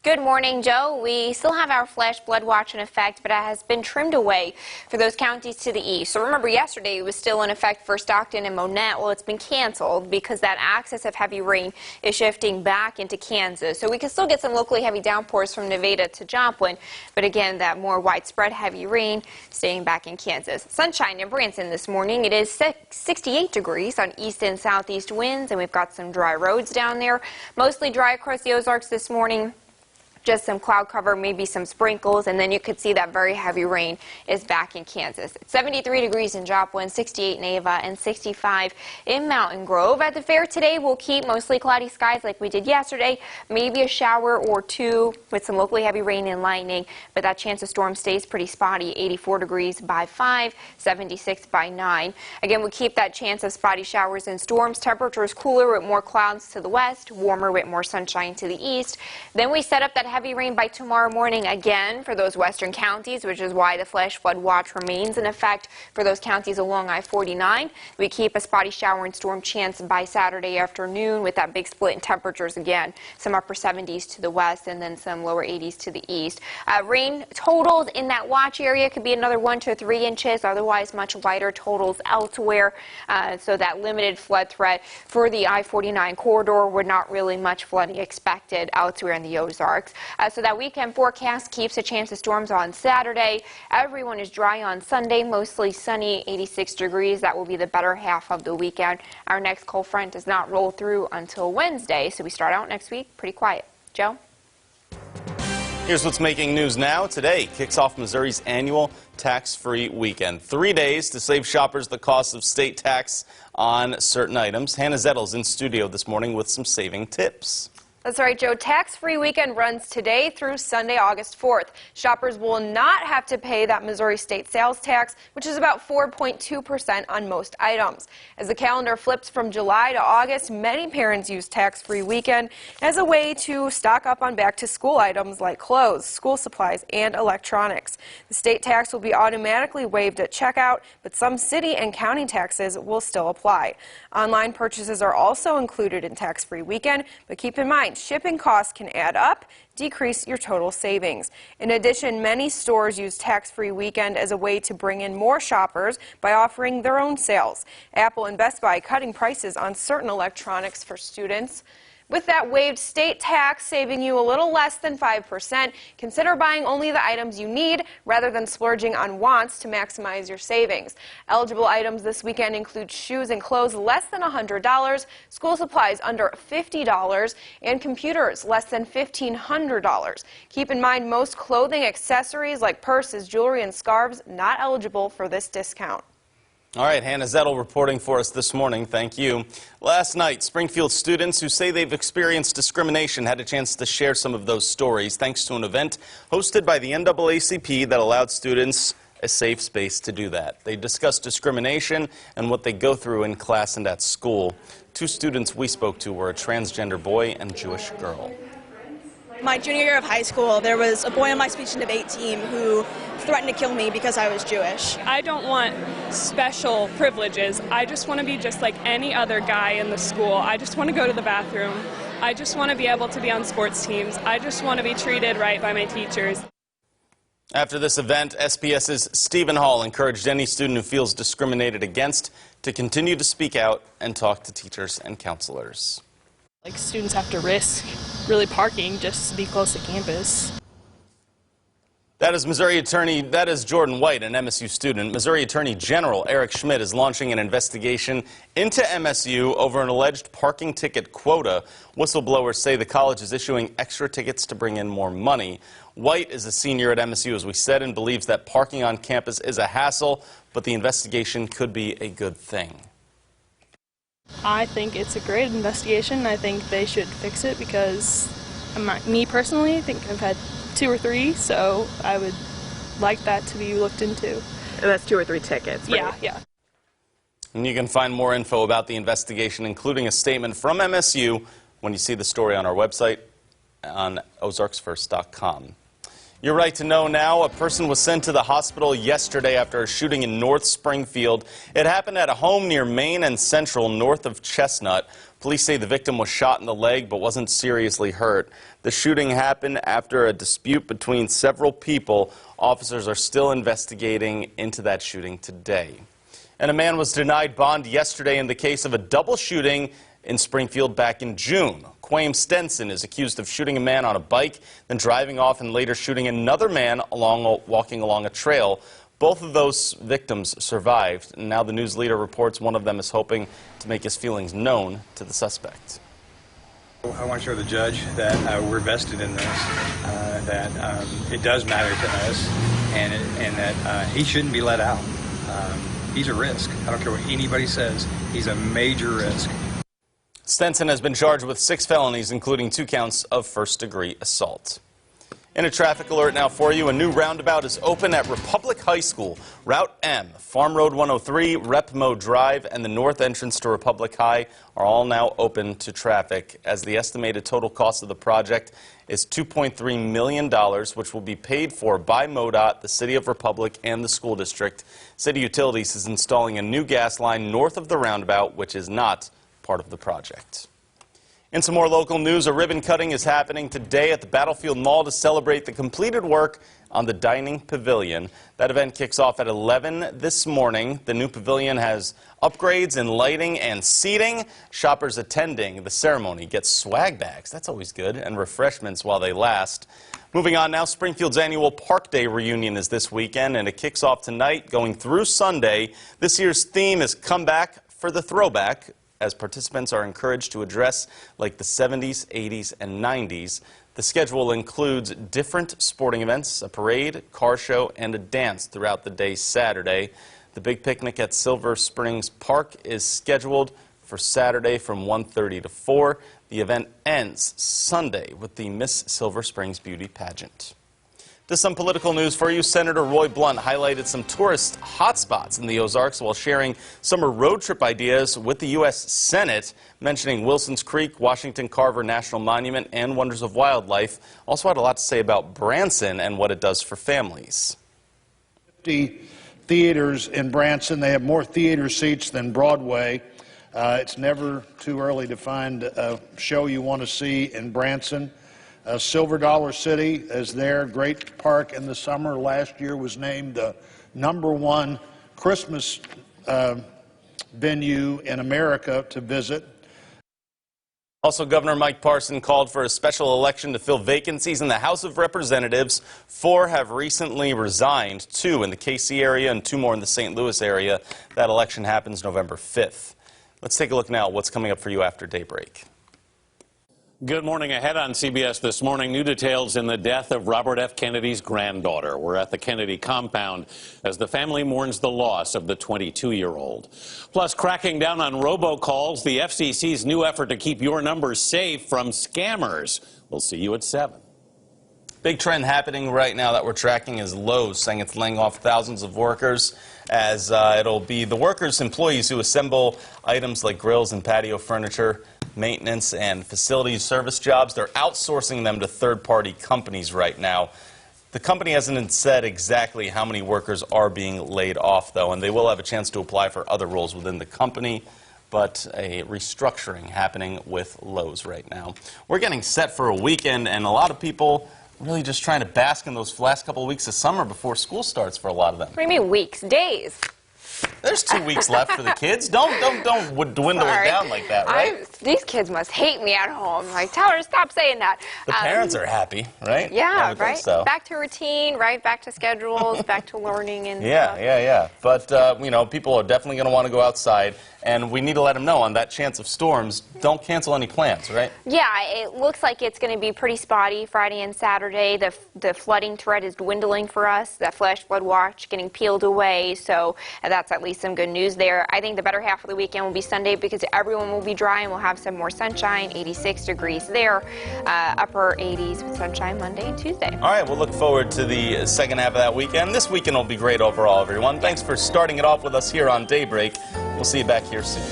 Good morning, Joe. We still have our flash flood watch in effect, but it has been trimmed away for those counties to the east. So remember, yesterday it was still in effect for Stockton and Monette. Well, it's been canceled because that axis of heavy rain is shifting back into Kansas. So we can still get some locally heavy downpours from Nevada to Joplin, but again, that more widespread heavy rain staying back in Kansas. Sunshine in Branson this morning. It is 68 degrees on east and southeast winds, and we've got some dry roads down there. Mostly dry across the Ozarks this morning. Just some cloud cover, maybe some sprinkles, and then you could see that very heavy rain is back in Kansas. It's 73 degrees in Joplin, 68 in Ava, and 65 in Mountain Grove. At the fair today, we'll keep mostly cloudy skies like we did yesterday. Maybe a shower or two with some locally heavy rain and lightning, but that chance of storm stays pretty spotty. 84 degrees by 5, 76 by 9. Again, we'll keep that chance of spotty showers and storms. Temperatures cooler with more clouds to the west, warmer with more sunshine to the east. Then we set up that heavy rain by tomorrow morning again for those western counties, which is why the flash flood watch remains in effect for those counties along I-49. We keep a spotty shower and storm chance by Saturday afternoon with that big split in temperatures again. Some upper 70s to the west and then some lower 80s to the east. Rain totals in that watch area could be another 1 to 3 inches, otherwise much lighter totals elsewhere. So that limited flood threat for the I-49 corridor, with not really much flooding expected elsewhere in the Ozarks. So that weekend forecast keeps a chance of storms on Saturday. Everyone is dry on Sunday, mostly sunny, 86 degrees. That will be the better half of the weekend. Our next cold front does not roll through until Wednesday, so we start out next week pretty quiet. Joe? Here's what's making news now. Today kicks off Missouri's annual tax-free weekend. 3 days to save shoppers the cost of state tax on certain items. Hannah Zettel's in studio this morning with some saving tips. That's right, Joe. Tax-free weekend runs today through Sunday, August 4th. Shoppers will not have to pay that Missouri state sales tax, which is about 4.2% on most items. As the calendar flips from July to August, many parents use tax-free weekend as a way to stock up on back-to-school items like clothes, school supplies, and electronics. The state tax will be automatically waived at checkout, but some city and county taxes will still apply. Online purchases are also included in tax-free weekend, but keep in mind, shipping costs can add up, decrease your total savings. In addition, many stores use tax-free weekend as a way to bring in more shoppers by offering their own sales. Apple and Best Buy cutting prices on certain electronics for students. With that waived state tax saving you a little less than 5%, consider buying only the items you need rather than splurging on wants to maximize your savings. Eligible items this weekend include shoes and clothes less than $100, school supplies under $50, and computers less than $1,500. Keep in mind, most clothing accessories like purses, jewelry, and scarves not eligible for this discount. All right, Hannah Zettel reporting for us this morning. Thank you. Last night, Springfield students who say they've experienced discrimination had a chance to share some of those stories thanks to an event hosted by the NAACP that allowed students a safe space to do that. They discussed discrimination and what they go through in class and at school. 2 students we spoke to were a transgender boy and Jewish girl. My junior year of high school, there was a boy on my speech and debate team who threatened to kill me because I was Jewish. I don't want special privileges. I just want to be just like any other guy in the school. I just want to go to the bathroom. I just want to be able to be on sports teams. I just want to be treated right by my teachers. After this event, SPS's Stephen Hall encouraged any student who feels discriminated against to continue to speak out and talk to teachers and counselors. Like, students have to risk really parking just to be close to campus. That is Jordan White, an MSU student. Missouri Attorney General Eric Schmidt is launching an investigation into MSU over an alleged parking ticket quota. Whistleblowers say the college is issuing extra tickets to bring in more money. White is a senior at MSU, as we said, and believes that parking on campus is a hassle, but the investigation could be a good thing. I think it's a great investigation. I think they should fix it because me personally, I think I've had 2 or 3, so I would like that to be looked into. And that's 2 or 3 tickets, right? Yeah. And you can find more info about the investigation, including a statement from MSU, when you see the story on our website on ozarksfirst.com. You're right to know now. A person was sent to the hospital yesterday after a shooting in North Springfield. It happened at a home near Main and Central, north of Chestnut. Police say the victim was shot in the leg but wasn't seriously hurt. The shooting happened after a dispute between several people. Officers are still investigating into that shooting today. And a man was denied bond yesterday in the case of a double shooting in Springfield back in June. Quaim Stenson is accused of shooting a man on a bike, then driving off and later shooting another man walking along a trail. Both of those victims survived, and now the news leader reports one of them is hoping to make his feelings known to the suspect. I want to show the judge that we're vested in this, that it does matter to us, and that he shouldn't be let out. He's a risk. I don't care what anybody says. He's a major risk. Stenson has been charged with 6 felonies, including 2 counts of first-degree assault. In a traffic alert now for you, a new roundabout is open at Republic High School. Route M, Farm Road 103, Repmo Drive, and the north entrance to Republic High are all now open to traffic, as the estimated total cost of the project is $2.3 million, which will be paid for by MoDOT, the City of Republic, and the school district. City Utilities is installing a new gas line north of the roundabout, which is not part of the project. In some more local news, a ribbon cutting is happening today at the Battlefield Mall to celebrate the completed work on the dining pavilion. That event kicks off at 11 this morning. The new pavilion has upgrades in lighting and seating. Shoppers attending the ceremony get swag bags, that's always good, and refreshments while they last. Moving on now, Springfield's annual Park Day reunion is this weekend, and it kicks off tonight going through Sunday. This year's theme is Comeback for the Throwback, as participants are encouraged to address like the 70s, 80s, and 90s. The schedule includes different sporting events, a parade, car show, and a dance throughout the day Saturday. The big picnic at Silver Springs Park is scheduled for Saturday from 1:30 to 4. The event ends Sunday with the Miss Silver Springs Beauty Pageant. To some political news for you, Senator Roy Blunt highlighted some tourist hotspots in the Ozarks while sharing summer road trip ideas with the U.S. Senate, mentioning Wilson's Creek, Washington Carver National Monument, and Wonders of Wildlife. Also had a lot to say about Branson and what it does for families. 50 theaters in Branson. They have more theater seats than Broadway. It's never too early to find a show you want to see in Branson. Silver Dollar City is there. Great park in the summer. Last year was named the #1 Christmas venue in America to visit. Also, Governor Mike Parson called for a special election to fill vacancies in the House of Representatives. 4 have recently resigned, 2 in the KC area and 2 more in the St. Louis area. That election happens November 5th. Let's take a look now at what's coming up for you after daybreak. Good morning. Ahead on CBS this morning, new details in the death of Robert F. Kennedy's granddaughter. We're at the Kennedy compound as the family mourns the loss of the 22-year-old. Plus, cracking down on robocalls, the FCC's new effort to keep your numbers safe from scammers. We'll see you at 7. Big trend happening right now that we're tracking is Lowe's saying it's laying off thousands of workers, as it'll be the workers, employees who assemble items like grills and patio furniture, maintenance and facility service jobs. They're outsourcing them to third-party companies right now. The company hasn't said exactly how many workers are being laid off, though, and they will have a chance to apply for other roles within the company. But a restructuring happening with Lowe's right now. We're getting set for a weekend, and a lot of people really just trying to bask in those last couple of weeks of summer before school starts for a lot of them. What do you mean weeks? Days. There's 2 weeks left for the kids. Don't dwindle it down like that, right? These kids must hate me at home. Like, tell her to stop saying that. The parents are happy, right? Yeah, right. So. Back to routine, right? Back to schedules, back to learning and yeah, stuff. yeah. But you know, people are definitely going to want to go outside, and we need to let them know on that chance of storms. Don't cancel any plans, right? Yeah, it looks like it's going to be pretty spotty Friday and Saturday. The flooding threat is dwindling for us. That flash flood watch getting peeled away, so that's at least some good news there. I think the better half of the weekend will be Sunday because everyone will be dry and we'll have some more sunshine. 86 degrees there, upper 80s with sunshine Monday and Tuesday. All right, we'll look forward to the second half of that weekend. This weekend will be great overall, everyone. Thanks for starting it off with us here on Daybreak. We'll see you back here soon.